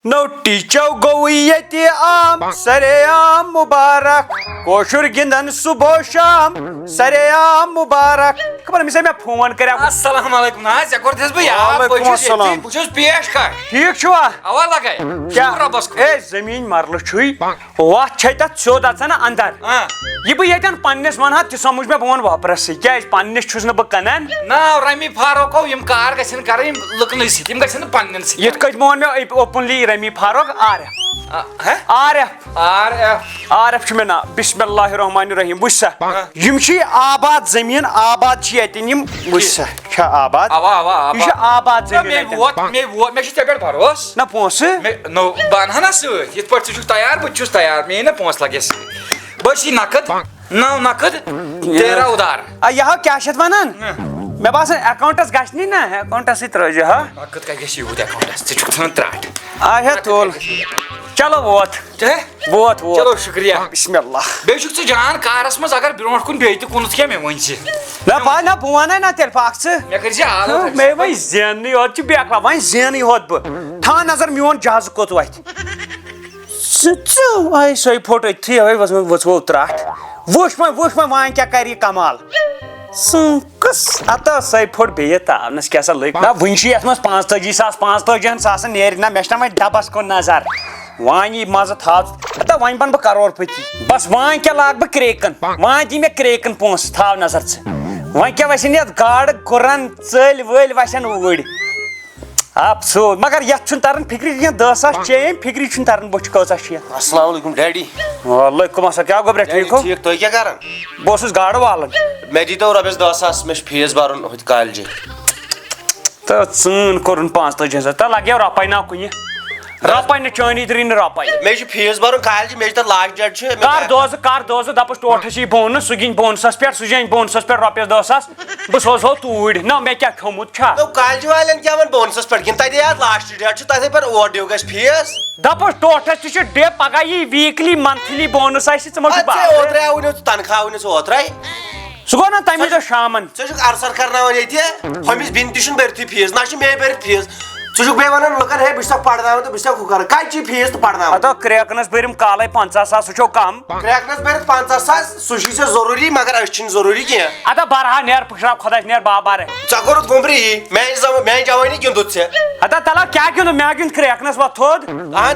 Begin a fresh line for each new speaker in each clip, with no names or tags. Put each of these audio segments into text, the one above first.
naughty چوگویتی عام سریام مبارک کوشر گندن صبح و شام سریام مبارک خبر مے فون کریا
السلام علیکم حظ کوٚرتھس بہٕ یاد
وعلیکم السلام
بہٕ چھُس پیش کر
ٹھیک چھوا
اوا لگے
کیا
رۄبس کُن
اے زمین مرلہ چھُے وتھ چھے تتھ سیوٚد اژان اندر یہ بہٕ ییٚتٮ۪ن پننس ونہا تہِ سمجھ مےٚ بہٕ ونہٕ واپرسٕے کیازِ پننس چھُس نہٕ بہٕ کٕنان
ناو رمی فاروقو یم کار گژھن کرٕنۍ یِم لُکنٕے سۭتۍ یِم گژھن نہٕ پننٮ۪ن سۭتۍ
یِتھ کٔٹھۍ ووٚن مےٚ اوپنلی رمی فاروق عارف عارف چھُ مےٚ ناو بسم اللہ الرحمن الرحیم وٕچھ سا یم چھِ آباد زٔمیٖن آباد چھِ ییٚتٮ۪ن یِم وٕچھ سا چھا آباد یہِ چھِ آباد زٔمیٖن
مےٚ چھُ ژےٚ پٮ۪ٹھ بروس
نہ پونٛسہٕ
بہٕ انہا نا سۭتۍ یِتھ پٲٹھۍ ژٕ چھُکھ تیار بہٕ تہِ چھُس تیار مےٚ یی نا پونٛسہٕ لگے سۭتۍ بہٕ چھُے نقد 9 نقد 13 ادار
یہِ ہا کیٛاہ چھِ اتھ ونان مےٚ باسان اکاونٹس گژھنی نا اکاونٹسٕے ترٲیزِ ہا
نقد کتہِ گژھِ یوٗت اکاونٹس ژٕ چھُکھ ژھٕنان ترٛاٹھ
اچھا تُل چلو ووت
چلو شُکریہ
بسم اللہ
بیٚیہِ چھُکھ ژٕ جان کارس منٛز اگر برونٛٹھ کُن بیٚیہِ تہِ کُنُتھ کینٛہہ مےٚ ؤنۍ زِ
نہ بہٕ بہٕ ونے نا تیٚلہِ پکھ ژٕ
مےٚ کٔرزِ آلو
مےٚ وۄنۍ زیننٕے یوت چھُ بیکلا وۄنۍ زینٕے یوت بہٕ تھاو نظر میون جہازٕ کوٚت وتھِ ژٕ سۄے پھوٚٹ أتھی اوے ؤژھوو ترٛٹھ وٕچھ وۄنۍ وۄنۍ کیٛاہ کرِ یہِ کمال کٕس ہتا سۄے پھوٚٹ بیٚیہِ تاونس کیٛاہ سا لٔگۍ نہ وٕنہِ چھُ یتھ منٛز 45 ساس 45 ساسن نیرِ نہ مےٚ چھُنہ وۄنۍ ڈبس کُن نظر وۄنۍ یی مزٕ تھاو ہتا وۄنۍ بنہٕ بہٕ کرور پٔتی بس وۄنۍ کیٛاہ لاگہٕ بہٕ کرٛیکن وۄنۍ دی مےٚ کرٛیکن پونٛسہٕ تھاو نظر ژٕ وۄنۍ کیٛاہ وسن یتھ گاڈٕ گُرن ژٔلۍ ؤلۍ وسن اوٗرۍ افسوس مگر یتھ چھُنہٕ تران فکرِ کینٛہہ 10 ساس چیٚیِم فکرِ چھُنہٕ تران بُتھِ کۭژاہ چھِ یتھ
السلام علیکم ڈیڈی
وعلیکم السلام کیٛاہ گوٚبرا ٹھیٖک ہو
ٹھیٖک تُہۍ کیٛاہ کران
بہٕ اوسُس گاڈٕ والان
مےٚ دیٖتو رۄپیس 10 ساس مےٚ چھُ فیٖس برُن ہُتہِ کالجہِ
تہٕ ژٲن کوٚرُن 45 ساس تہٕ لگیو رۄپے نا کُنہِ رۄپے نہٕ چٲنی درٛاے نہٕ رۄپے
مےٚ چھُ فیٖس برُن کالجہِ مےٚ چھُ تتھ لاسٹ ڈیٹ چھُ
کر دوزٕ دپُس ٹوٹھس یی بونس سُہ گِنٛدِ بونسس پٮ۪ٹھ سُہ زینہِ بونسس پٮ۪ٹھ رۄپیس 10 ساس بہٕ سوزہو توٗرۍ نہ مےٚ کیٛاہ کھیوٚمُت چھا
کالجہِ والٮ۪ن کیٛاہ وۄنۍ بونسس پٮ۪ٹھ کِنہٕ تتہِ یاد لاسٹ ڈیٹ چھُ تتھے پٮ۪ٹھ اور ڈیوٗ گژھِ فیٖس
دپُس ٹوٹھس تہِ چھُ ڈے پگہہ یی ویٖکلی منتھلی بونس آسہِ ژٕ ما چھُکھ
اوترے آوٕے نہٕ تنخواہ آوٕے نہٕ ژٕ اوترے
سُہ گوٚو نا تمہِ دۄہ شامن
ژٕ چھُکھ ارسر کرناوان ییٚتہِ ہُمِس بیٚنہِ تہِ چھُنہٕ بٔرتھٕے فیٖس نہ چھُ مےٚ بٔرِتھ فیٖس ژٕ چھُکھ بیٚیہِ ونان لُکن ہے بہٕ چھُسکھ پرناوان تہٕ بہٕ چھُسکھ ہُہ کران کتہِ چھُے فیٖس تہٕ پرناوان
ہتو کرٛیکنس بٔرِم کالے 50 ساس سُہ چھو کم
کرٛیکنس بٔرِتھ 50 ساس سُہ چھُے ژےٚ ضروٗری مگر أسۍ چھِنہٕ ضروٗری کینٛہہ
ہتا برہا نیر پٕشراو خۄدایس نیر بابار
ژےٚ کوٚرُتھ وُمبرِ یی میانہِ جوٲنی گِنٛدُتھ ژےٚ
ہتا تلا کیٛاہ گِنٛدُن مےٚ گِنٛد کرٛیکنس وۄتھ تھوٚد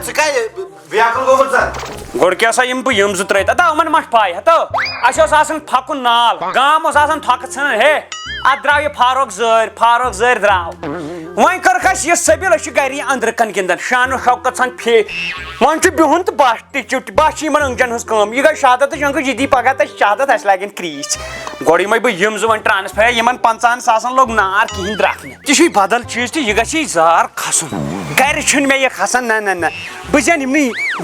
ژٕ کتہِ بیکُل گوٚمُت ژٕ
گۄڈٕ کیٛاہ سا یِم بہٕ یِم 2 ترٲیِتھ ہتا یِمن ما چھِ پاے ہتو اسہِ اوس آسان پھکُن نال گام اوس آسان تھۄکہٕ ژھٕنان ہے اتھ درٛاو یہِ فاروق زٲرۍ درٛاو وۄنۍ کٔرٕکھ اسہِ یہِ سٔبِل أسۍ چھِ گری أنٛدرٕ کن گِنٛدان شانو شوکت سان وۄنۍ چھُ بِہُن تہٕ بس ٹِچِو بس چھِ یِمن أنٛگجن ہٕنٛز کٲم یہِ گٔے شہادتٕچ أنٛگٕج یہِ دی پگہہ تتہِ شہادت اسہِ لاگن کریٖژ گۄڈٕ یِمے بہٕ یِم 2 وۄنۍ ٹرانسفر یِمن 50 ساسن لوٚگ نار کِہینۍ درٛکھ نہٕ تہِ چھُے بدل چیٖز تہِ یہِ گژھِ زار کھسُن گرِ چھُنہٕ مےٚ یہِ کھسان نہ بہٕ زینہٕ یِمنٕے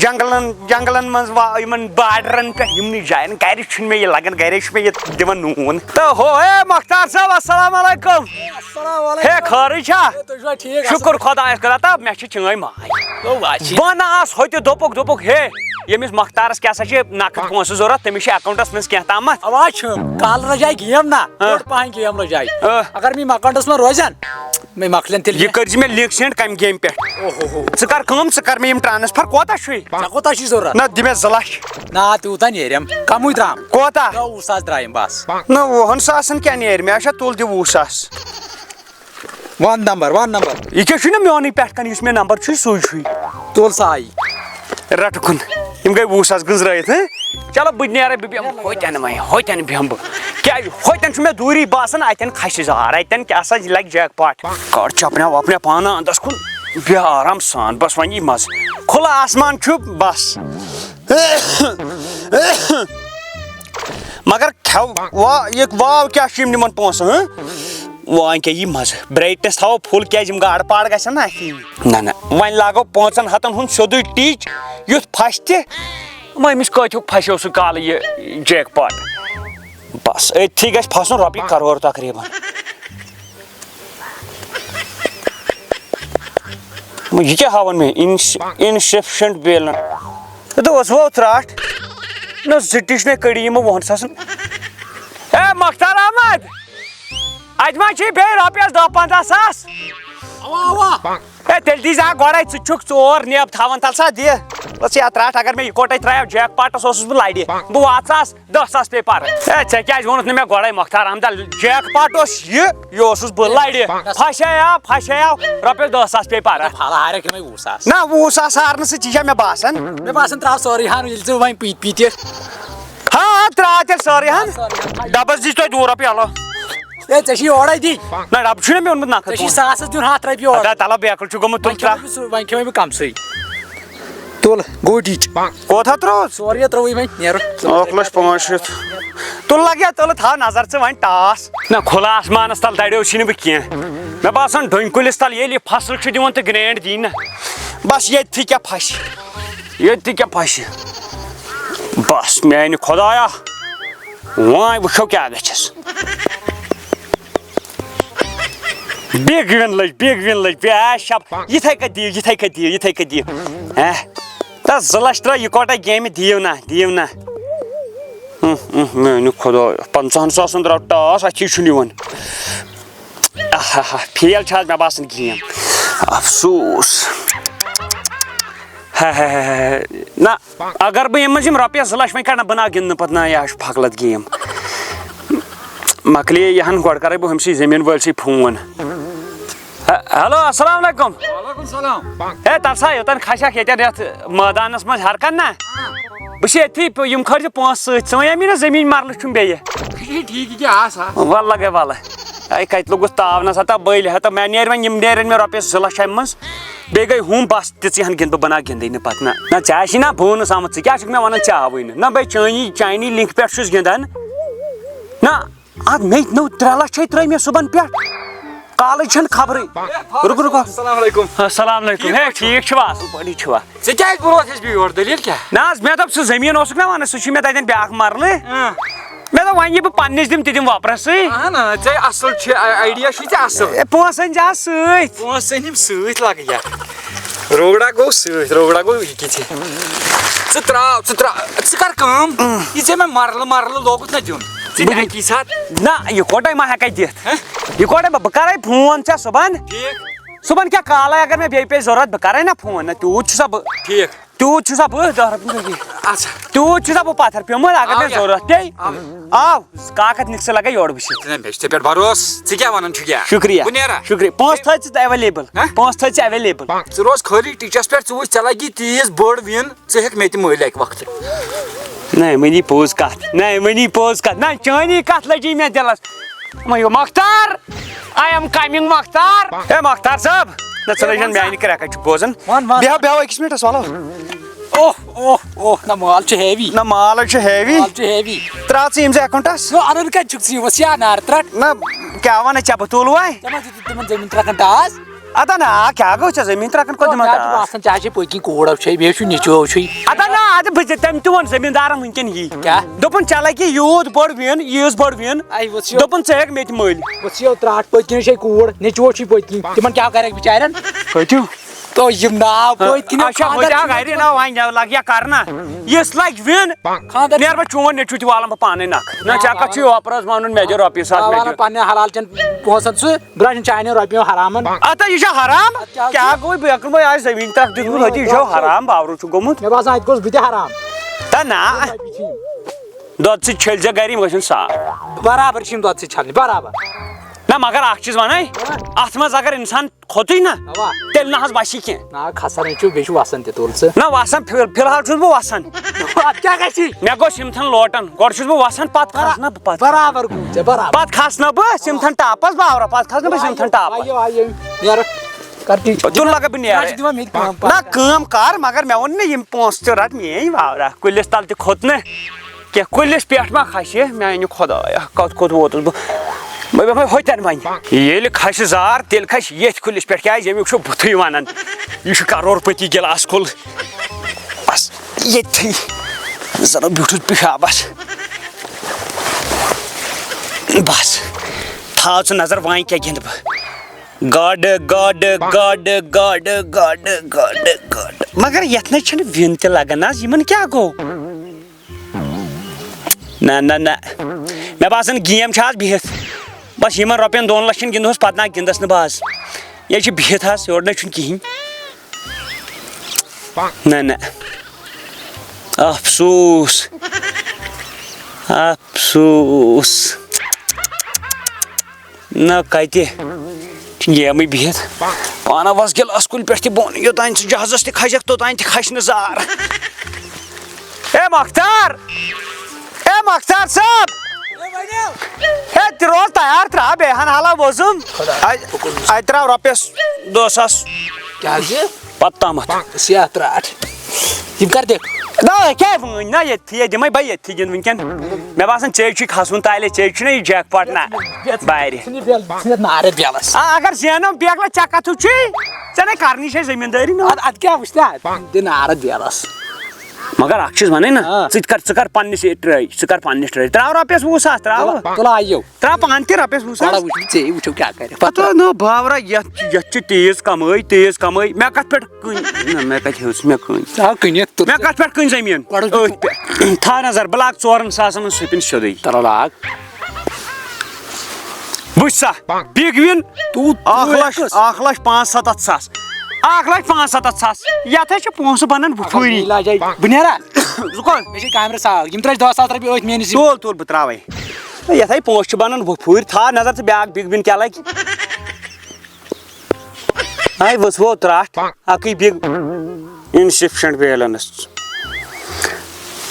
جنگلن منٛز یِمن باڈرن پٮ۪ٹھ یِمنٕے جاین گرِ چھُنہٕ مےٚ یہِ لگان گرے چھُ مےٚ یہِ دِوان نوٗن تہٕ ہو ہے مختار صٲب السلام علیکم ہے خٲرٕے چھا شُکر خۄدایس کُن ہتا مےٚ چھِ چٲنۍ ماے بہٕ آس ہوٚتہِ دوٚپُکھ ہے ییٚمِس مختارس کیٛاہ سا چھِ نقد پونٛسہٕ ضروٗرت تٔمِس چھِ اکاونٹس منٛز کینٛہہ تامتھ
اوا چھُم کالہٕ رجاے گیم نا بٔڑ پہن گیم رجاے اگر مےٚ اکاونٹس منٛز روزن مےٚ مۄکلن تیٚلہِ
یہِ کٔرزِ مےٚ لِنک سینڈ کمہِ گیمہِ پٮ۪ٹھ ژٕ کر کٲم ژٕ کر مےٚ یِم ٹرانسفر کوتاہ چھُے
ژےٚ کوتاہ چھُے ضروٗرت
نہ دِ مےٚ 2 لچھ
نا تیوٗتاہ نیریم کمٕے ترام
کوتاہ
90 ساس درٛایِم بس
نہ 20 ساسن کیٛاہ نیرِ مےٚ اچھا تُل دِ 20 ساس
ون نمبر
یہِ کیٛاہ چھُے نا میونٕے پٮ۪ٹھ کن یُس مےٚ نمبر چھُے سُے چھُے
تُل ساے
رٹہٕ یِم گٔے 20 ساس گٔنٛزرٲیِتھ چلو بہٕ نیرے بہٕ بیٚہمہٕ ہوٚتٮ۪ن بیٚہمہٕ بہٕ کیٛازِ ہوٚتٮ۪ن چھُ مےٚ دوٗری باسان اتٮ۪ن کھسہِ زار اتٮ۪ن کیٛاہ سا لگہِ جیک پاٹ کڑ چپنیا وپنیا پانہٕ انٛدس کُن بیٚہہ آرام سان بس وۄنۍ یی مزٕ کھُلہٕ آسمان چھُ بس مگر واو کیٛاہ چھُ یِم نِمن پونٛسہٕ وۄنۍ کیٛاہ یی مزٕ برایٹنیس تھاوو فُل کیٛازِ یِم گاڈٕ پاڈٕ گژھن نا نہ وۄنۍ لاگو 500 ہتن ہُنٛد سیوٚدُے ٹِچ یُتھ پھسہِ تہِ أمِس کۭتیُک پھسیو سُہ کالہٕ یہِ جیک پاٹ بس أتھی گژھِ پھسُن رۄپیہِ کرور تقریٖبن یہِ کیٛاہ ہاوان مےٚ اِنسفشنٹ بیلنس دوس وو ترٛٹھ نہ 2 ٹِچ کٔڑی یِمو 20 ساسن ہے مختار احمد اتہِ ما چھِ بیٚیہِ رۄپیس 10-15 ساس تیل دی زا گۄڈے ژٕ چھُکھ ژور نیب تھاوان تل سا دِ بس یتھ رٹ اگر مےٚ یِکوٹے ترٛایو جیک پاٹس اوسُس بہٕ لڑِ بہٕ واتساس 10,000 پے پر ژےٚ کیازِ ووٚنُتھ نہٕ مےٚ گۄڈے مۄختار احمد جیک پاٹ اوس یہِ اوسُس بہٕ لڑِ پھسیو رۄپیس 10,000 پے پر نہ 20,000 ہارنہٕ سۭتۍ یہِ چھا مےٚ باسان
تراو سورُے ہن ییٚلہِ ژٕ وۄنۍ پیٖتۍ
ہاں ترٛاو تیٚلہِ سٲرٕے ہن ڈبس دِژ تۄہہِ 2 رۄپیہِ الو
ژےٚ چھِ یورے دِنۍ
نہ ڈبہٕ چھُنہ مےٚ اوٚنمُت
ژےٚ
نکھٕ
چھی ساسس دیُن 100 رۄپیہِ اورٕ
تلہ بیکل چھُ گوٚمُت تُل ترٛا
وۄنۍ کھیوٚوے بہٕ کمسٕے تُل گوٗٹِچ
کوتاہ ترٛووُتھ
سورُے ترٛووُے وۄنۍ نیرو
1,05,000 تُل لگیا تُلہٕ تھاو نظر ژٕ وۄنۍ ٹاس نہ کھُلہٕ آسمانس تل دڑیوسی نہٕ بہٕ کینٛہہ مےٚ باسان ڈوٗنۍ کُلِس تل ییٚلہِ یہِ فصل چھُ دِوان تہٕ گرینٛڈ دی نہ بس ییٚتھی کیٛاہ پھسہِ بس میانہِ خۄدایا وۄنۍ وٕچھو کیٛاہ گژھٮ۪س بِگ وِن لٔج شب یِتھے کٔنۍ دِیِو تہٕ 2 لچھ ترٛٲے یِکوٹے گیمہِ دِیِو نہ میانہِ خۄدایا 50,000 درٛاو ٹاس اَتھی چھُنہٕ یِوان فیل چھِ آز مےٚ باسان گیم افسوٗس نہ اگر بہٕ یِم منٛز یِم رۄپیس 2 لچھ وۄنۍ کڑٕ نہ بہٕ ناو گِنٛدنہٕ پتہٕ نہ یہِ چھُ پھکلت گیم مۄکلے یہِ ہن گۄڈٕ کرے بہٕ ہُمسٕے زٔمیٖن وٲلۍ سٕے فون ہیلو السلام علیکم ہے تل سا یوٚتن کھسکھ ییٚتٮ۪ن یتھ مٲدانس منٛز ہرکن نہ بہٕ چھُس ییٚتھی یِم کھٲلۍ زِ پونٛسہٕ سۭتۍ ژٕ وَنے مےٚ نہ زٔمیٖن مرلہٕ چھُم بیٚیہِ ولہٕ گٔے ولہٕ ہے کتہِ لوٚگُس تاونس ہتا بٔلۍ ہتا مےٚ نیرِ وۄنۍ یِم نیرن مےٚ رۄپیس 2 لچھ امہِ منٛز بیٚیہِ گٔے ہُم بس تِژٕے ہن گِنٛدٕ بہٕ بنا گِنٛدٕے نہٕ پتہٕ نہ ژےٚ آسی نہ بونس آمُت ژٕ کیٛاہ چھُکھ مےٚ ونان ژےٚ آوٕے نہٕ نہ بے چانی لِنک پٮ۪ٹھ چھُس گِنٛدان نہ اد مےٚ نوٚو 3 لچھ ترٛٲے مےٚ صُبحن پٮ۪ٹھ کالٕچ چھنہٕ خبرٕے رُکو
السلام علیکم
ہے ٹھیٖک چھُوا اصٕل پٲٹھی چھُوا
ژےٚ کیازِ بوٗزتھ بیٚیہِ یورٕ دٔلیٖل کیٛاہ
نہ حظ مےٚ دوٚپ سُہ زٔمیٖن اوسُکھ نہ ونان سُہ چھُ مےٚ تتٮ۪ن بیٛاکھ مرلہٕ مےٚ دوٚپ وۄنۍ یہِ بہٕ پننِس دِمہٕ تہِ دِمہٕ وۄپرسٕے
ژےٚ اصٕل چھُ آیڈیا چھُے ژےٚ اصٕل
پونٛسہٕ أنۍ زِ حظ سۭتۍ
پونٛسہٕ أنِم سۭتۍ لگہٕ یتھ روگڑا گوٚو سۭتۍ روگڑا گوٚو یہِ کہِ ژٕ ترٛاو ژٕ کر کٲم یہِ ژےٚ مےٚ مرلہٕ لوگُتھ نہ دیُن ژٕ دِ اکی ساتہٕ
نہ یِکوٹے ما ہٮ۪کے دِتھ یِکوٹے بہٕ کرے فون ژےٚ صُبحن صُبحن کیٛاہ کالے اگر مےٚ بیٚیہِ پیٚیہِ ضروٗرت بہٕ کرے نہ فون نہ تیوٗت چھُسا بہٕ تیوٗت چھُسا بہٕ 10 رۄپیہِ تیوٗت چھُسا بہٕ پتھر پیوٚمُت اگر مےٚ ضروٗرت پیٚیہِ آو کاکد نِکھ ژٕ لگے یورٕ وٕچھِتھ
مےٚ چھُ ژےٚ پٮ۪ٹھ بروسہٕ ژٕ کیٛاہ ونان چھُکھ
شُکریہ
بہٕ نیرا
پونٛسہٕ تھٲے ژٕ ایویلیبٕل
ژٕ روز خٲلی ٹیٖچرس پٮ۪ٹھ ژٕ وٕچھ ژےٚ لگی تیٖژ بٔڑ وِن ژٕ ہیٚکھ مےٚ تہِ مٔلۍ اکہِ وقتہٕ
نہ مٔنی پوٚز کتھ نہ چٲنی کتھ لٔجی مےٚ دِلس مۄختار آی ایم کمنگ مۄختار ہے مۄختار صٲب نہ ژٕ لٔجن میانہِ کرٛٮ۪کَٹ چھُ بوزان بیٚہو أکِس مِنٹس ولو
نہ مال چھُ ہیوی
نہ مال حظ چھُ ہیوی ترٛاو ژٕ یِم زِ اٮ۪کاونٹس
انُن کتہِ چھُکھ ژٕ یِوان سیاح نار ترٛٹ
نہ کیٛاہ ونان ژےٚ بہٕ تُلہٕ وۄنۍ
ژےٚ ما دِتُتھ تِمن زٔمیٖن 3 ٹاس
ادا نہ کیٛاہ گوٚو ژےٚ زٔمیٖن 3 کوٚت دِمہٕ
باسان ژےٚ چھے پٔتۍ کِنۍ کوٗر چھے بیٚیہِ چھُ نیٚچوٗ چھُے
ادا نہ ادٕ بہٕ تٔمۍ تہِ ووٚن زٔمیٖندارن وٕنکٮ۪ن یی
کیٛاہ
دوٚپُن ژےٚ لگی یوٗت بٔڑ وِن ییٖژ بٔڑ وِن دوٚپُن ژٕ ہیٚکھ مےٚ تہِ مٔلۍ
وٕچھِو ترٛٹھ پٔتۍ کِنۍ چھے کوٗر نیٚچوٗ چھُے پٔتۍ کِنۍ تِمن کیٛاہ کرکھ بِچارٮ۪ن
کٔتِو
تو یِم ناو پٔتۍ کِنۍ
اچھا بہٕ تہِ آو گرِ نہ وۄنۍ لگیا کرنا یِژھ لگہِ وِن نیرٕ بہٕ چون نیٚچوٗ تہِ والان بہٕ پانے نکھٕ نہ ژےٚ کتھ چھُے وۄپرس ونُن مےٚ دِ رۄپیہِ 1,000
پننٮ۪ن حلال چٮ۪ن پونٛسن سُہ بہٕ رٹن چانٮ۪ن رۄپیو حرامن
اتا یہِ چھا حرام کیٛاہ گوٚو بیکٕل بٲے آسہِ زٔمیٖن 3 دیُتمُت ہُتہِ یہِ چھا حرام باورٕ چھُ گوٚمُت
مےٚ باسان اتہِ گوٚژھ بہٕ تہِ حرام
تا نہ دۄد سۭتۍ چھٔلۍ زِ گرِ یِم گژھن صاف
برابر چھِ یِم دۄد سۭتۍ چھلنہِ برابر
نہ مگر اکھ چیٖز ونے اتھ منٛز اگر انسان کھوٚتُے نہ تیٚلہِ نہ حظ باسہِ کینٛہہ
نا کھسان چھُ بیٚیہِ چھُ وسان تہِ تُل ژٕ
نہ وسان فِلحال چھُس بہٕ وسان
اتھ کیٛاہ گژھِ
مےٚ گوٚو سِمتھن لوٹن گۄڈٕ چھُس بہٕ وسان پتہٕ کھسنہٕ بہٕ پتہٕ
برابر گوٚو ژےٚ برابر
پتہٕ کھسنہٕ بہٕ سِمتھن ٹاپس باورا پتہٕ کھسنہٕ بہٕ سِمتھن ٹاپس
نیرٕ کر
تیٚلہِ لگے بہٕ نیرٕ نہ کٲم کر مگر مےٚ ووٚن نہ یِم پونٛسہٕ تہِ رٹ میٲنۍ واورا کُلِس تل تہِ کھوٚت نہٕ کینٛہہ کُلِس پٮ۪ٹھ ما کھسہِ میانہِ خۄدایا کوٚت ووتُس بہٕ ہوٚتٮ۪ن وۄنۍ ییٚلہِ کھسہِ زار تیٚلہِ کھسہِ ییٚتھۍ کُلِس پٮ۪ٹھ کیٛازِ ییٚمیُک چھُ بُتھٕے ونان یہِ چھُ کرور پٔتی گِلاس کُل بس ییٚتھی زن بیوٗٹھُس پِشابس بس تھاو ژٕ نظر وۄنۍ کیٛاہ گِنٛدٕ بہٕ گاڈٕ مگر یتھ نَے چھنہٕ وِن تہِ لگان حظ یِمن کیٛاہ گوٚو نہ مےٚ باسان گیم چھِ آز بِہِتھ بس یِمن رۄپین 2 لچھن گِنٛدہوس پتہٕ نہ گِنٛدس نہٕ بہٕ آز یہ چھ بہت حظ یور نہ چھُنہٕ کِہیٖنۍ نہ افسوٗس نہ کتہِ چھِ گیمٕے بِہِتھ پانہ وس گِلاس کُلہِ پٮ۪ٹھ تہِ بۄن یوٚتانۍ ژٕ جہازس تہِ کھسکھ توٚتانۍ تہِ کھسہِ نہٕ زار اے مختار صٲب ہے تہِ روز تیار ترٛاو بیٚیہِ ہن حالا وۄزُم اَتہِ ترٛاو رۄپیس 2,000
کیٛازِ
پتہٕ تامتھ
صحت راٹھ یِم کر دِکھ
نہ کیٛاہ وٲنۍ نہ ییٚتھی دِمے بہٕ ییٚتھی گِنٛد وٕنکٮ۪ن مےٚ باسان ژےٚ چھُے کھسُن تالے ژےٚ چھُنہ یہِ جیک پاٹ نہ بارِ
نارد بیلس
اگر زینم بیگلا ژےٚ کتھٕ چھُے ژےٚ نے کرنی چھے زٔمیٖندٲری نہ
ادٕ کیٛاہ وٕچھ دِ نارد بیلس
مگر اکھ چیٖز ونے نا ژٕ کر پننِس ٹرٛاے ژٕ کر پننِس ٹرٛاے ترٛاو رۄپیس 20,000 ترٛاو
تُلایو
ترٛاو پانہٕ تہِ رۄپیس 20,000
وٕچھ ژےٚ وٕچھو کیٛاہ کرِ
نو باورا یتھ چھِ تیز کمٲے مےٚ کتھ پٮ۪ٹھ کٕنۍ نہ مےٚ کتہِ ہیوٚچھ مےٚ کٕنۍ
کٕنِتھ
مےٚ کتھ پٮ۪ٹھ کٕنۍ زٔمیٖن أتھۍ پٮ۪ٹھ تھاو نظر بہٕ لاگہٕ 4,000 منٛز سُپِن سیوٚدُے
لاگ
وٕچھ سا بِگ وِن 1,75,000 1,75,000 یتھ چھِ پونٛسہٕ بنان وُپھوٗری
بہٕ نیرا
ژٕ کوٚت
مےٚ چھِ کامرِ ساگ یِم ترٛٲے 10,000 رۄپیہِ أتھۍ میٲنِس
تُل بہٕ ترٛاوے یتھے پونٛسہٕ چھِ بنان وُپھوٗرۍ تھاو نظر ژٕ بیاکھ بِگ وِن کیٛاہ لگہِ ہاے ؤژھوو ترٛٹھ اکٕے بِگ اِنسفشنٹ بیلنس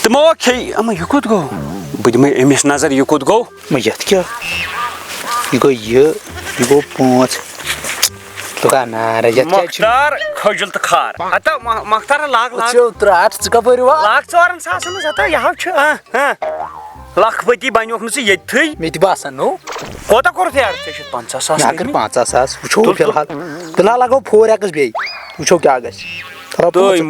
تِمو کھیٚیہِ اما یہِ کوٚت گوٚو بہٕ دِمے أمِس نظر یہِ کوٚت گوٚو
یتھ کیٛاہ یہِ گوٚو یہِ گوٚو 5
مختار کھٔجُل تہٕ کھار ہتا مختار لاگ
ترٛٹھ ژٕ کپٲرۍ
لاگ 4,000 منٛز ہتا یہو چھُ لکھپتی بنیوکھ نہٕ ژٕ ییٚتھٕے
مےٚ تہِ باسان نو
کوتاہ کوٚرُتھ یارٕ ژےٚ چھُتھ 50,000
مےٚ کٔرۍ 50,000 وٕچھو فِلحال لگاو 4x بیٚیہِ وٕچھو کیٛاہ گژھِ
تُہۍ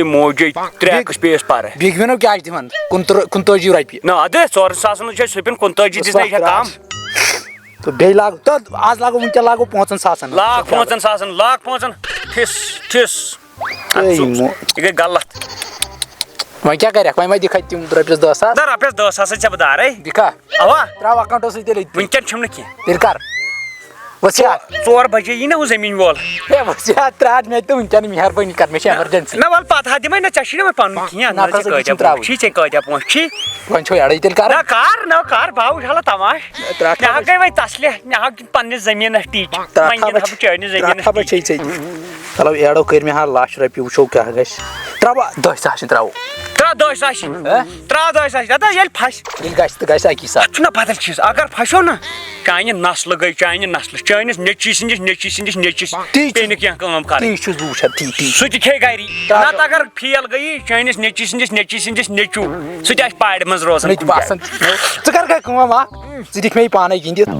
موجے 3x پیٚیَس پرٕ
بِگ وِنو کیٛاہ چھِ دِوان 25 رۄپیہِ
نہ اَدٕ 4,000 منٛز چھِ سُپِن 25 دِژ نہ یہِ چھےٚ کم
تہٕ بیٚیہِ لاگو تہٕ آز لاگو وٕنکٮ۪ن لاگو 5,000
لاگ 5,000 ٹھِس یہِ گٔے غلط
وۄنۍ کیٛاہ کَرکھ وۄنۍ ما دِکھ اَتہِ تِم رۄپیس 10,000
نہ رۄپیس 10,000 چھےٚ بہٕ دارے
دِکھا
اوا
ترٛاو اکاونٹس سۭتۍ تیٚلہِ
وٕنکٮ۪ن چھُم نہٕ کینٛہہ
تیٚلہِ کر وسیات
4 بجے یی نہ ہُہ زٔمیٖن وول
ہے وسیات ترٛٹھ مےٚ تہٕ وٕنکٮ۪ن مہربٲنی کر مےٚ چھِ ایمرجنسی
نہ وَلہٕ پتہٕ ہا دِمے نہ ژےٚ چھُے نہ وۄنۍ پنُن کینٛہہ ژےٚ کۭتیاہ پونٛسہٕ چھی
وۄنۍ چھو اَڑٕے تیٚلہِ کر
نہ کر بہٕ ہاو حالہ تماش مےٚ ہا گٔے وۄنۍ تسلہِ مےٚ ہاو پننِس زٔمیٖنس ٹیٖچ وۄنۍ گِنٛدٕ ہا بہٕ چٲنِس زٔمیٖنس
چلو ایڈو کٔرۍ مےٚ 1,00,000 رۄپیہِ وٕچھو کیٛاہ گژھِ ترٛاوَا 10,000 ترٛاوو
ترٛاو 10,000 ہتا ییٚلہِ پھسہِ
ییٚلہِ گژھِ تہٕ گژھِ اَکی ساتہٕ
چھُنہ بدل چیٖز اگر پھسیو نہ چانہِ نسلہٕ گٔے چانہِ نسلہٕ چٲنِس نیٚچی سٕنٛدِس نیٚچِس پیٚیہِ نہٕ کینٛہہ کٲم کرٕنۍ
تی چھُس بہٕ وٕچھان تی
سُہ تہِ کھیٚیہِ گری نتہٕ اگر فیل گٔیی چٲنِس نیٚچی سٕنٛدِس نیٚچوٗ سُہ تہِ آسہِ پارِ منٛز روزان
مےٚ تہِ باسان ژٕ کر گٔے کٲم اکھ ژٕ دِکھ مےٚ یہِ پانے گِنٛدِتھ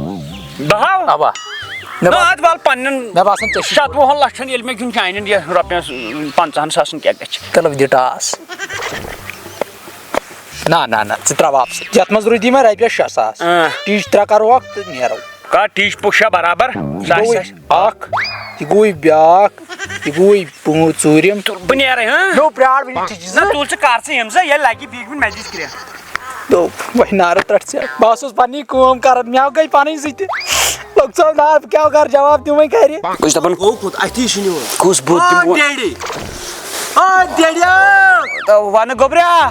بہٕ ہاو
اوا
اَدٕ وَلہٕ پننٮ۪ن
مےٚ باسان ژےٚ
70 لچھن ییٚلہِ مےٚ گِنٛد چانٮ۪ن یہِ رۄپیس 50,000 کیٛاہ گژھِ
چلو دِ ٹاس نہ ژٕ ترٛاو واپس یتھ منٛز روٗدی مےٚ رۄپیس 6,000 ٹیٖچ 3 کروکھ تہٕ نیرو
کر ٹیٖچ پوٗشا برابر
اکھ یہِ گوٚو بیاکھ یہِ گوٚو ژوٗرِم
بہٕ نیرے
نو پیار
نہ تُل ژٕ کر ژٕ ییٚمہِ سا ییٚلہِ لگہِ بیٚیہِ مےٚ دِس کرٛٮ۪کھ
دوٚپ وۄنۍ نارٕ ترٛٹھ ژےٚ بہٕ اوسُس پننی کٲم کران مےٚ گٔے پنٕنۍ سۭتۍ تہِ لوٚگ ژٕ نار بہٕ کیٛاہ کرٕ جواب دِم وۄنۍ گرِ
بہٕ چھُس دپان
اَتھی چھُ نِوان
کُس بُتھ ونہٕ گوٚبرا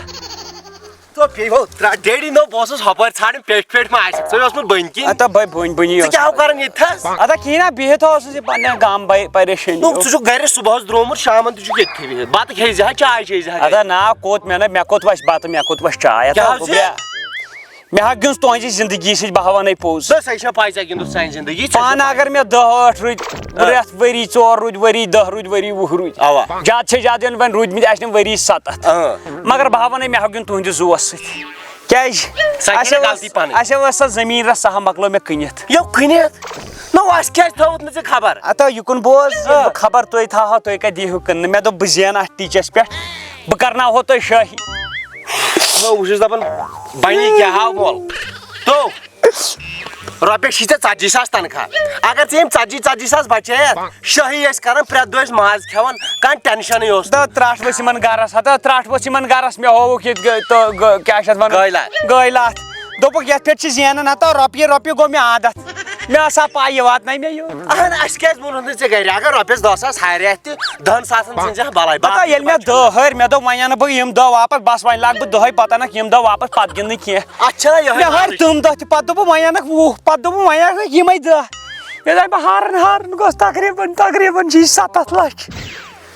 ڈیڈی نو بہٕ اوسُس ہۄپٲرۍ ژھانڈان پیٚٹھۍ ما آسہِ ژٕ اوسمُت بٔنۍ کِنۍ
اتا بٔنی
ژٕ کیٛاہ ہو کران ییٚتھس
ادا کِہیٖنۍ نہ بِہِتھ اوسُس یہِ پننٮ۪ن گام پریشٲنی
ژٕ چھُکھ گرِ صبحس درٛومُت شامن تہِ چھُکھ ییٚتھی بِہِتھ بتہٕ کھیٚیہِ زِ ہا چاے چیٚیہِ زِ ہا
ادا نا کوٚت مےٚ کوٚت وسہِ بتہٕ مےٚ کوٚت وسہِ چاے مےٚ ہا گِنٛز تُہنٛزِ زندگی سۭتۍ بہٕ ہا ونے پوٚز
سۄ چھےٚ پاے ژےٚ گِنٛدُتھ سانہِ زندگی
پانہٕ اگر مےٚ 10 8 روٗدۍ 3 ؤری 4 روٗدۍ ؤری 10 روٗدۍ ؤری 20 روٗدۍ
اوا
زیادٕ سے زیادٕ ییٚلہِ وۄنۍ روٗدۍمٕتۍ آسن ؤری 7 مگر بہٕ ہا ونے مےٚ ہا گِنٛد تُہنٛدِ زووَس سۭتۍ کیٛازِ اَسہِ ٲس سۄ زٔمیٖن رژھ سۄ ہا مۄکلٲو مےٚ کٕنِتھ
کٕنِتھ نو اَسہِ کیٛازِ تھٲوٕتھ نہٕ ژےٚ خبر
اتا یِکُن بوز بہٕ خبر تُہۍ تھاوہو تُہۍ کتہِ دیٖہِو کٕننہٕ مےٚ دوٚپ بہٕ زینہٕ اتھ ٹیٖچس پٮ۪ٹھ بہٕ کرناوہو تۄہہِ شٲہی
بہٕ چھُس دپان بنی کیٛاہ ہاو مول تو رۄپیس چھی ژےٚ 40,000 تنخواہ اگر ژےٚ یِم 40,000 بچٲیتھ شٲہی ٲسۍ کران پرٛٮ۪تھ دۄہ ٲسۍ ماز کھٮ۪وان کانٛہہ ٹٮ۪نشنٕے اوس
تہٕ ترٛٹھ ؤژھ یِمن گرس ترٛٹھ ؤژھ یِمن گرس مےٚ ہووُکھ ییٚتہِ کیٛاہ چھِ اتھ ونان
گٲلۍ
لاتھ دوٚپُکھ یتھ پٮ۪ٹھ چھِ زینان ہتا رۄپیہِ گوٚو مےٚ عادت مےٚ آسا پاے یہِ واتناے مےٚ یور
اہن اَسہِ کیٛازِ ووٚنُتھ نہٕ ژےٚ گرِ اگر رۄپیَس 10,000 ہارٮ۪کھ تہِ 10,000 ژھٕنزِہا بلاے
پتہ ییٚلہِ مےٚ دہ ہٲرۍ مےٚ دوٚپ وۄنۍ اَنہٕ بہٕ یِم دہ واپس بس وۄنۍ لاگہٕ بہٕ دۄہے پتہٕ اَنکھ یِم دہ واپس پتہٕ گِنٛدٕ نہٕ کینٛہہ
اتھ چھَنا یِہوٚے
مےٚ ہٲرۍ تِم دہ تہِ پتہٕ دوٚپُم وۄنۍ اَنکھ 20 پتہٕ دوٚپُم وۄنۍ اَنکھ یِمے دہ ییٚلہِ وۄنۍ بہٕ ہارن گوٚژھ تقریٖبن چھِ 7 لچھ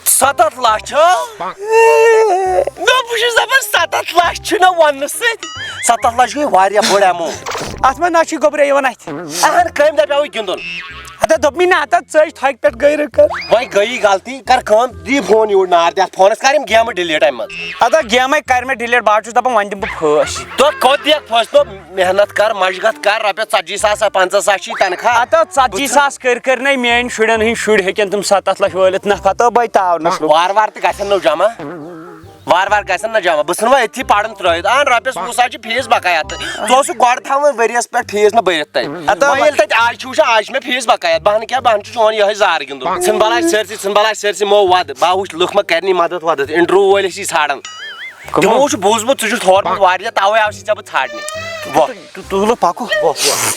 7 لچھ بہٕ چھُس دپان 7 لچھ چھُنہ وننہٕ سۭتۍ 7 لچھ گٔے واریاہ بٔڑ ایماوُنٹ
اتھ منٛز نہ چھُے گوٚبرے یِوان اتھِ
اہن کٔمۍ دپیٛاوُے گِنٛدُن
ہتا دوٚپمٕے نہ ہتا ژٔج تھکہِ پٮ۪ٹھ گٔے رٕکر
وۄنۍ گٔیی غلطی کر کٲم دی فون یوٗرۍ نار دِ اتھ فونس کر یِم گیمہٕ ڈِلیٖٹ امہِ منٛز
ہتا گیمے کر مےٚ ڈِلیٖٹ بہٕ حظ چھُس دپان وۄنۍ دِمہٕ بہٕ پھٲسۍ
تہٕ کوٚت دِکھ پھٲسۍ دوٚپ محنت کر مشگت کر رۄپیس 40,000 50,000 چھی تنخواہ
ہتا 40,000 کٔرۍ میٲنۍ شُرٮ۪ن ہٕنٛدۍ شُرۍ ہیٚکن تِم 7 لچھ وٲلِتھ نہ ہتا بے تاونس
وارٕ وارٕ تہِ گژھن نہٕ جمع وارٕ وارٕ گژھن نہ جمع بہٕ ژھٕنہٕ وۄنۍ أتھی پرُن ترٲیِتھ اہن رۄپیس 20,000 چھِ فیٖس بقایت ژٕ اوسُکھ گۄڈٕ تھاوان ؤریس پٮ۪ٹھ فیٖس نہٕ بٔرِتھ تتہِ وۄنۍ ییٚلہِ تتہِ آز چھُ وٕچھان آز چھُ مےٚ فیٖس بقایت بہٕ کیٛاہ بہٕ چھُ چون یِہوٚے زار گِنٛدُن ژھٕن بلاے سٲرسٕے مو ودٕ بہٕ وٕچھ لُکھ ما کرنی مدد ودد انٹرویو وٲلۍ ٲسی ژھانڈان تِمو چھُ بوٗزمُت ژٕ چھُکھ ہورمُت واریاہ تَوے آوسی ژےٚ بہٕ ژھانڈنہِ
تُلو پکو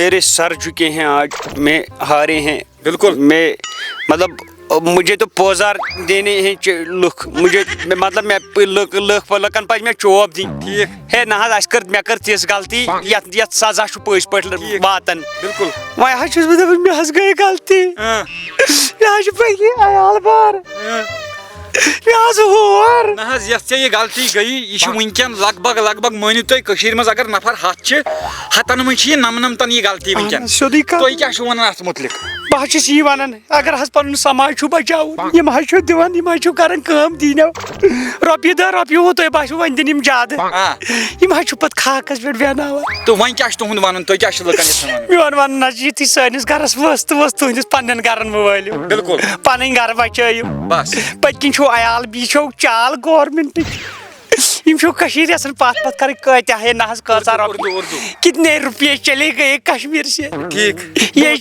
میرے سر جھکے ہیں آج میں ہارے ہیں
بالکل
میں مطلب مجھے تو پوزار دینے ہیں لُکھ مجھے مطلب لُکن پزِ مےٚ چوب دِنۍ
ٹھیٖک
ہے نہ حظ اَسہِ کٔر مےٚ کٔر تِژھ غلطی یتھ سزا چھُ پٔزۍ پٲٹھۍ واتان
بالکل
وۄنۍ حظ چھُس بہٕ دپان مےٚ حظ گٔے غلطی مےٚ حظ چھُ پٔکی عیال بار مےٚ حظ ہور
نہ حظ یتھ ژےٚ یہِ غلطی گٔیی یہِ چھُ وٕنکٮ۪ن لگ بگ مٲنِو تُہۍ کٔشیٖرِ منٛز اگر نفر 100 چھِ 100 منٛز چھِ یہِ نمنمتن یہِ غلطی وٕنکٮ۪ن
سیوٚدُے کَتھ
تُہۍ کیٛاہ چھِو ونان اتھ مُتعلق
بہٕ حظ چھُس یی ونان اگر حظ پنُن سماج چھُ بچاوُن یِم حظ چھُ دِوان یِم حظ چھُ کران کٲم دیٖنو رۄپیہِ دہ رۄپیہِ وُہ تۄہہِ باسیو وۄنۍ دِنۍ یِم زیادٕ یِم حظ چھُ پتہٕ خاکس پٮ۪ٹھ بیٚہناوان
تہٕ وۄنۍ کیٛاہ چھُ تُہُنٛد ونُن تُہۍ کیٛاہ چھِو لُکن یژھان ونُن
میون ونُن حظ چھُ یِتھُے سٲنِس گرس ؤژھ تہٕ ؤژھ تُہنٛدِس پننٮ۪ن گرن مہٕ وٲلِو
بالکل
پنٕنۍ گرٕ بچٲیِو
بس
پٔتۍ کِنۍ چھُو عیال بیٚیہِ چھو چال گورمنٹٕچ یِم چھو کٔشیٖرِ یژھان پتھ کرٕنۍ کۭتیاہ ہے نہ حظ کۭژاہ
اردو
کتنے روپیے چلے گئے کشمیر سے
ٹھیک
یہ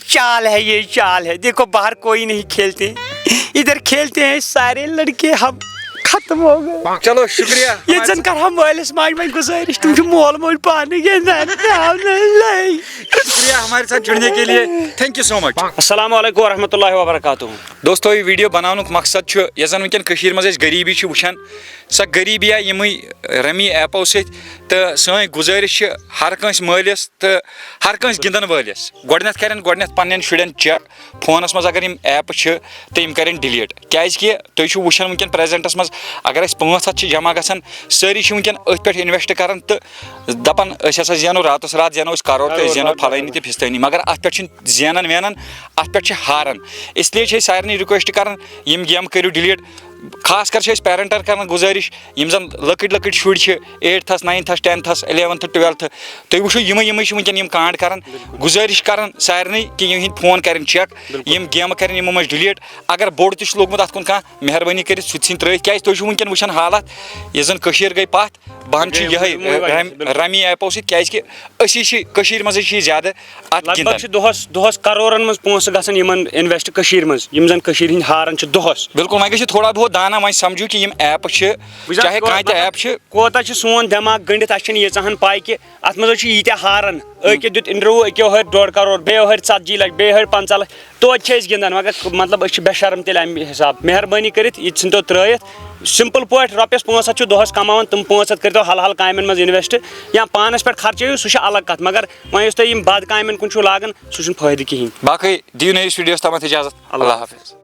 چال ہے دیکھو باہر کوئی نہیں کھیلتے ادھر کھیلتے ہیں سارے لڑکے ہم ختم ہو گئے
چلو شکریہ
یہ زن کر ہم مٲلِس ماجہِ وۄنۍ گُزٲرِش تِم چھِ مول موج پانہٕ گِنٛدان
شکریہ ہمارے ساتھ جڑنے کے لیے تھینک یو سو مچ
السلام علیکم ورحمۃ اللہ وبرکاتہ
دوستو یہ ویڈیو بناونُک مقصد چھُ یۄس زن وٕنکٮ۪ن کٔشیٖرِ منٛز أسۍ غریٖبی چھِ وٕچھان سۄ غریٖبی آیہِ یِمٕے رمی ایپو سۭتۍ تہٕ سٲنۍ گُزٲرِش چھِ ہر کٲنٛسہِ مٲلِس تہٕ ہر کٲنٛسہِ گِنٛدن وٲلِس گۄڈنٮ۪تھ پننٮ۪ن شُرٮ۪ن چیک فونس منٛز اگر یِم ایپہٕ چھِ تہٕ یِم کرن ڈِلیٖٹ کیازکہِ تُہۍ چھِو وٕچھان وٕنکٮ۪ن پریزنٹس منٛز اگر أسۍ 500 چھِ جمع گژھان سٲری چھِ وٕنکٮ۪ن أتھۍ پٮ۪ٹھ اِنویسٹ کران تہٕ دپان أسۍ ہسا زینو راتس رات زینو أسۍ کرور تہٕ أسۍ زینو پھلٲنی تہٕ فِستٲنی مگر اتھ پٮ۪ٹھ چھِنہٕ زینان وینان اتھ پٮ۪ٹھ چھِ ہاران اسلیے چھِ أسۍ سارنٕے رِکویسٹ کران یِم گیمہٕ کٔرِو ڈِلیٖٹ خاص کر چھِ أسۍ پیرنٹن کران گُزٲرِش یِم زن لۄکٕٹۍ شُرۍ چھِ 8تھس 9تھس 10تھس 11تھ 12تھ تُہۍ وٕچھِو یِمے چھِ وٕنکٮ۪ن یِم کانٛڈ کران گُزٲرِش کران سارنٕے کہِ یِہٕنٛدۍ فون کرن چیک یِم گیمہٕ کرن یِمو منٛز ڈِلیٖٹ اگر بوٚڑ تہِ چھُ لوگمُت اتھ کُن کانٛہہ مہربٲنی کٔرِتھ سُہ تہِ ژھٕنۍ ترٲیِتھ کیازِ تُہۍ چھِو وٕنکٮ۪ن وٕچھان حالات یۄس زن کٔشیٖر گٔے پتھ بہان چھُ یِہوٚے رمی ایپو سۭتۍ کیازکہِ أسی چھِ کٔشیٖرِ منٛزٕے چھِ زیادٕ اتھ گِنٛدان
چھِ دۄہس کرورن منٛز پونٛسہٕ گژھان یِمن اِنویسٹ کٔشیٖرِ منٛز یِم زن کٔشیٖرِ ہٕنٛدۍ ہاران چھِ دۄہس
بالکل وۄنۍ گژھِ تھوڑا بہت دانا وۄنۍ سمجھو کہِ یِم ایپہٕ چھِ چاہے کانٛہہ تہِ ایپ چھِ
کوتاہ چھُ سون دٮ۪ماغ گٔنڈِتھ اَسہِ چھنہٕ ییٖژاہ پاے کہِ اتھ منٛز چھِ ییٖتیاہ ہاران أکۍ دیُت اِنٹرویو أکیو ہٲرۍ 1.5 کرور بیٚیو ہٲرۍ 40 لچھ بیٚیہِ ہٲرۍ 50 لچھ توتہِ چھِ أسۍ گِنٛدان مگر مطلب أسۍ چھِ بے شرم تیٚلہِ امہِ حساب مہربٲنی کٔرِتھ یہِ ژھٕنۍ تو ترٲیِتھ سمپل پٲٹھۍ رۄپیس 500 چھِ دۄہس کماوان تِم 500 کٔرۍتو حل کامٮ۪ن منٛز اِنویسٹ یا پانس پٮ۪ٹھ خرچٲیِو سُہ چھُ الگ کتھ مگر وۄنۍ یُس تُہۍ یِم بد کامٮ۪ن کُن چھِو لاگان سُہ چھُنہٕ فٲیدٕ کِہینۍ
باقٕے دِیِو نٔیِس ویٖڈیوس تامتھ اِجازت اللہ حافظ